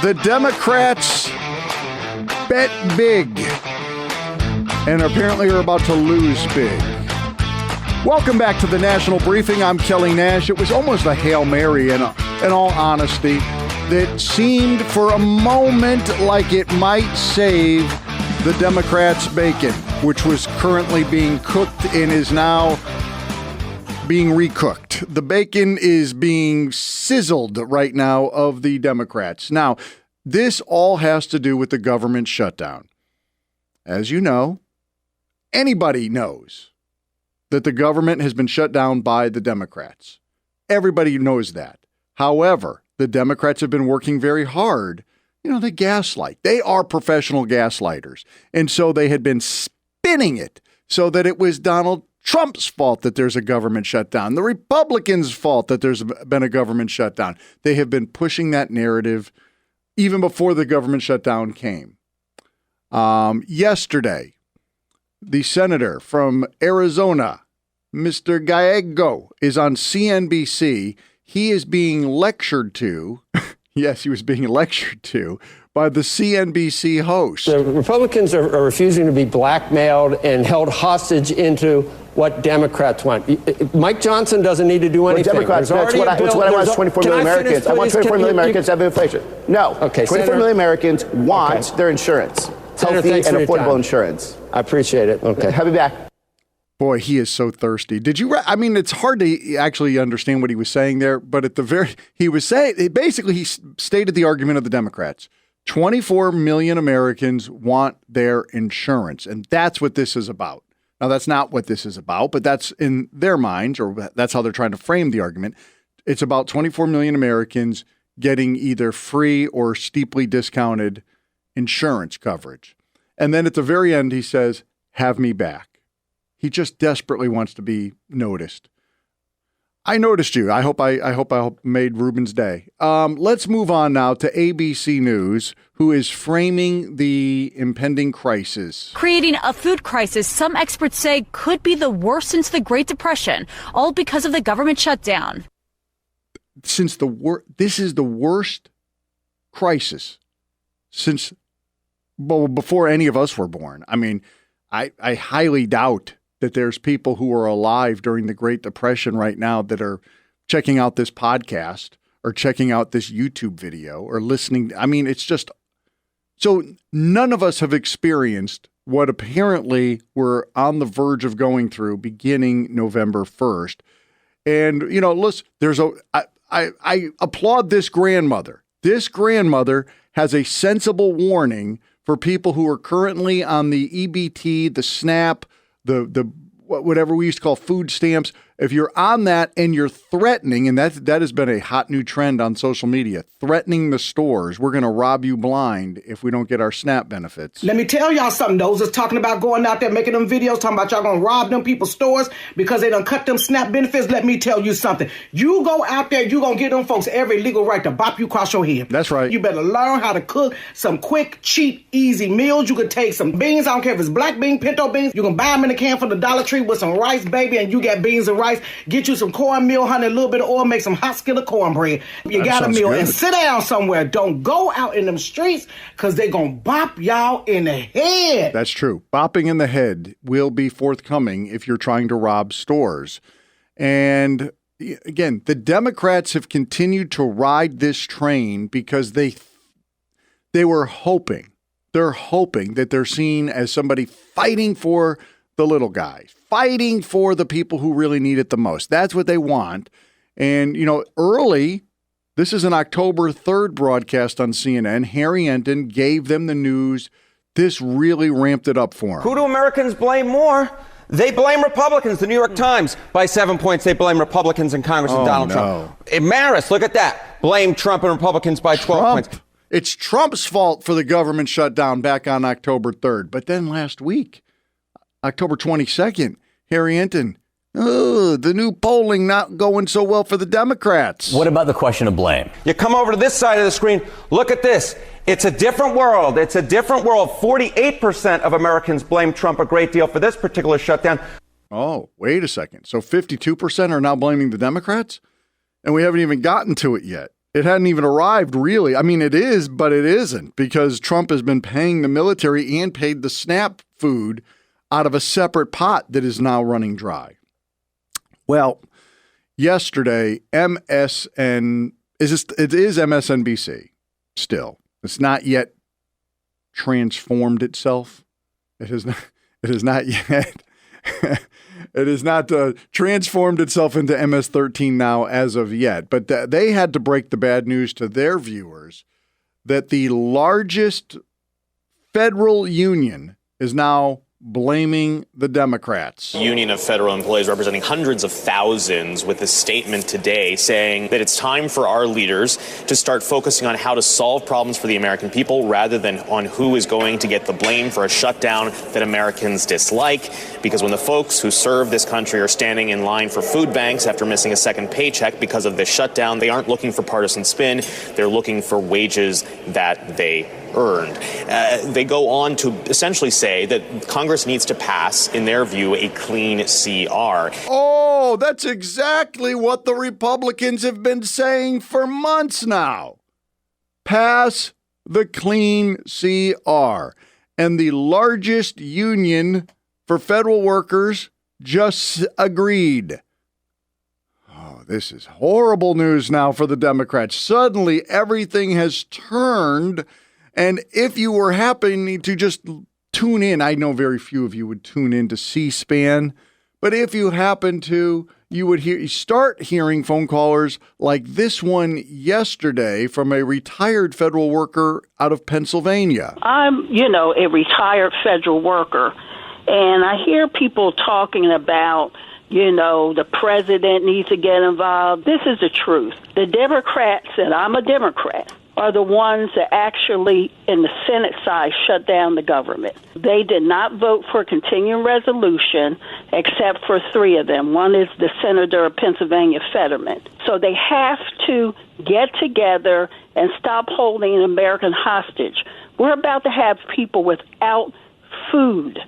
The Democrats bet big and apparently are about to lose big. Welcome back to the National Briefing. I'm Kelly Nash. It was almost a Hail Mary, in all honesty, that seemed for a moment like it might save the Democrats' bacon, which was currently being cooked and is now being recooked. The bacon is being sizzled right now of the Democrats. Now, this all has to do with the government shutdown. As you know, anybody knows that the government has been shut down by the Democrats. Everybody knows that. However, the Democrats have been working very hard. They gaslight. They are professional gaslighters. And so they had been spinning it so that it was Donald Trump's fault that there's a government shutdown, the Republicans' fault that there's been a government shutdown. They have been pushing that narrative even before the government shutdown came. Yesterday, the senator from Arizona, Mr. Gallego, is on CNBC. He is being lectured to, yes, he was being lectured to, by the CNBC host. The Republicans are refusing to be blackmailed and held hostage into what Democrats want. Mike Johnson doesn't need to do anything. Democrats, that's what I want is 24 million Americans. I want 24 million Americans to have inflation. No. Okay, 24 million Americans want their insurance. Healthy and affordable insurance. I appreciate it. Okay. I'll be back. Boy, he is so thirsty. It's hard to actually understand what he was saying there, but he stated the argument of the Democrats. 24 million Americans want their insurance, and that's what this is about. Now, that's not what this is about, but that's in their minds, or that's how they're trying to frame the argument. It's about 24 million Americans getting either free or steeply discounted insurance coverage. And then at the very end, he says, have me back. He just desperately wants to be noticed. I noticed you. I hope I made Ruben's day. Let's move on now to ABC News, who is framing the impending crisis. Creating a food crisis some experts say could be the worst since the Great Depression, all because of the government shutdown. This is the worst crisis since before any of us were born. I mean, I highly doubt that there's people who are alive during the Great Depression right now that are checking out this podcast or checking out this YouTube video or listening. I mean, it's just so none of us have experienced what apparently we're on the verge of going through beginning November 1st. And, listen, I applaud this grandmother. This grandmother has a sensible warning for people who are currently on the EBT, the SNAP, the whatever we used to call food stamps. If you're on that and you're threatening, and that has been a hot new trend on social media, threatening the stores, we're going to rob you blind if we don't get our SNAP benefits. Let me tell y'all something. Those that's talking about going out there making them videos, talking about y'all going to rob them people's stores because they done cut them SNAP benefits. Let me tell you something. You go out there, you going to give them folks every legal right to bop you across your head. That's right. You better learn how to cook some quick, cheap, easy meals. You can take some beans. I don't care if it's black bean, pinto beans. You can buy them in a can from the Dollar Tree with some rice, baby, and you got beans and rice. Get you some cornmeal, honey, a little bit of oil, make some hot skillet cornbread. You got a meal good. And sit down somewhere. Don't go out in them streets because they're going to bop y'all in the head. That's true. Bopping in the head will be forthcoming if you're trying to rob stores. And again, the Democrats have continued to ride this train because they were hoping. They're hoping that they're seen as somebody fighting for the little guys, fighting for the people who really need it the most. That's what they want. And, early, this is an October 3rd broadcast on CNN. Harry Enten gave them the news. This really ramped it up for them. Who do Americans blame more? They blame Republicans. The New York Times, by 7 points, they blame Republicans in Congress and Donald Trump. Maris, look at that. Blame Trump and Republicans by 12 points. It's Trump's fault for the government shutdown back on October 3rd. But then last week, October 22nd, Harry Enten, the new polling not going so well for the Democrats. What about the question of blame? You come over to this side of the screen. Look at this. It's a different world. It's a different world. 48% of Americans blame Trump a great deal for this particular shutdown. Oh, wait a second. So 52% are now blaming the Democrats? And we haven't even gotten to it yet. It hadn't even arrived, really. I mean, it is, but it isn't, because Trump has been paying the military and paid the SNAP food out of a separate pot that is now running dry. Well, yesterday, it is MSNBC still. It's not yet transformed itself. It has not yet. It has not transformed itself into MS-13 now as of yet. But they had to break the bad news to their viewers that the largest federal union is now blaming the Democrats. Union of federal employees representing hundreds of thousands with a statement today saying that it's time for our leaders to start focusing on how to solve problems for the American people rather than on who is going to get the blame for a shutdown that Americans dislike. Because when the folks who serve this country are standing in line for food banks after missing a second paycheck because of this shutdown, they aren't looking for partisan spin. They're looking for wages that they earned. They go on to essentially say that Congress needs to pass, in their view, a clean CR. Oh, that's exactly what the Republicans have been saying for months now. Pass the clean CR. And the largest union for federal workers just agreed. Oh, this is horrible news now for the Democrats. Suddenly, everything has turned. And if you were happening to just tune in, I know very few of you would tune in to C-SPAN, but if you happen to, you would start hearing phone callers like this one yesterday from a retired federal worker out of Pennsylvania. I'm, a retired federal worker, and I hear people talking about, the president needs to get involved. This is the truth. The Democrats, and I'm a Democrat, are the ones that actually, in the Senate side, shut down the government. They did not vote for a continuing resolution except for 3 of them. One is the senator of Pennsylvania, Fetterman. So they have to get together and stop holding an American hostage. We're about to have people without food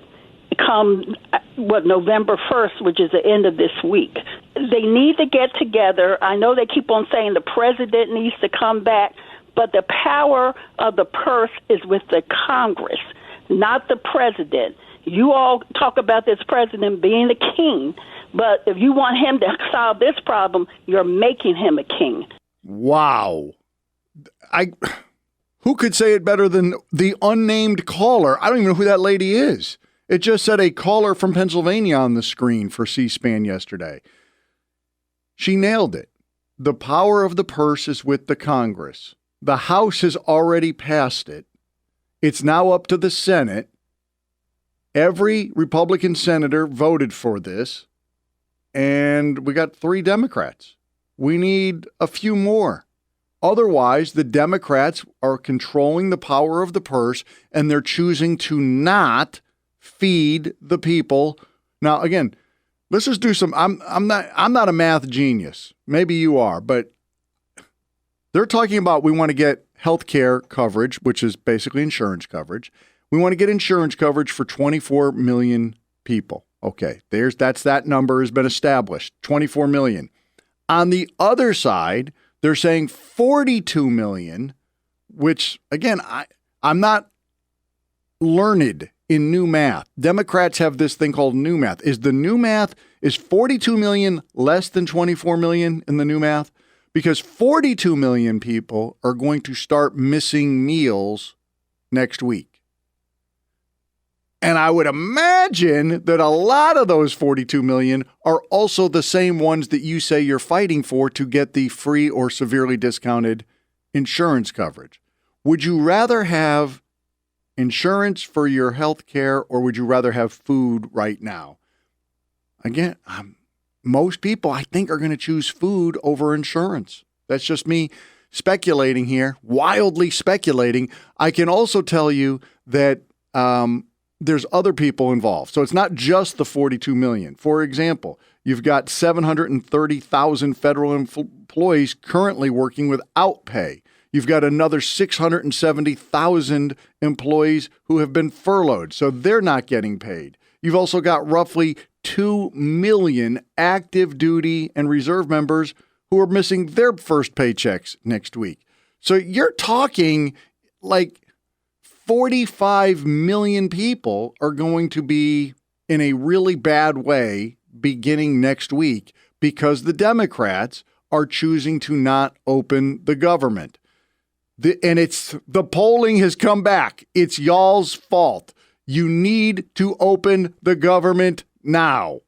come, November 1st, which is the end of this week. They need to get together. I know they keep on saying the president needs to come back, but the power of the purse is with the Congress, not the president. You all talk about this president being the king, but if you want him to solve this problem, you're making him a king. Wow. Who could say it better than the unnamed caller? I don't even know who that lady is. It just said a caller from Pennsylvania on the screen for C-SPAN yesterday. She nailed it. The power of the purse is with the Congress. The House has already passed it. It's now up to the Senate. Every Republican senator voted for this, and we got 3 Democrats. We need a few more. Otherwise, the Democrats are controlling the power of the purse, and they're choosing to not feed the people. Now, again, let's just do some. I'm not a math genius. Maybe you are, but they're talking about we want to get health care coverage, which is basically insurance coverage. We want to get insurance coverage for 24 million people. Okay, that's that number has been established, 24 million. On the other side, they're saying 42 million, which, again, I'm not learned in new math. Democrats have this thing called new math. Is 42 million less than 24 million in the new math? Because 42 million people are going to start missing meals next week. And I would imagine that a lot of those 42 million are also the same ones that you say you're fighting for to get the free or severely discounted insurance coverage. Would you rather have insurance for your health care, or would you rather have food right now? Again, most people, I think, are going to choose food over insurance. That's just me speculating here, wildly speculating. I can also tell you that there's other people involved. So it's not just the 42 million. For example, you've got 730,000 federal employees currently working without pay. You've got another 670,000 employees who have been furloughed, so they're not getting paid. You've also got roughly 2 million active duty and reserve members who are missing their first paychecks next week. So you're talking like 45 million people are going to be in a really bad way beginning next week because the Democrats are choosing to not open the government. And the polling has come back. It's y'all's fault. You need to open the government now.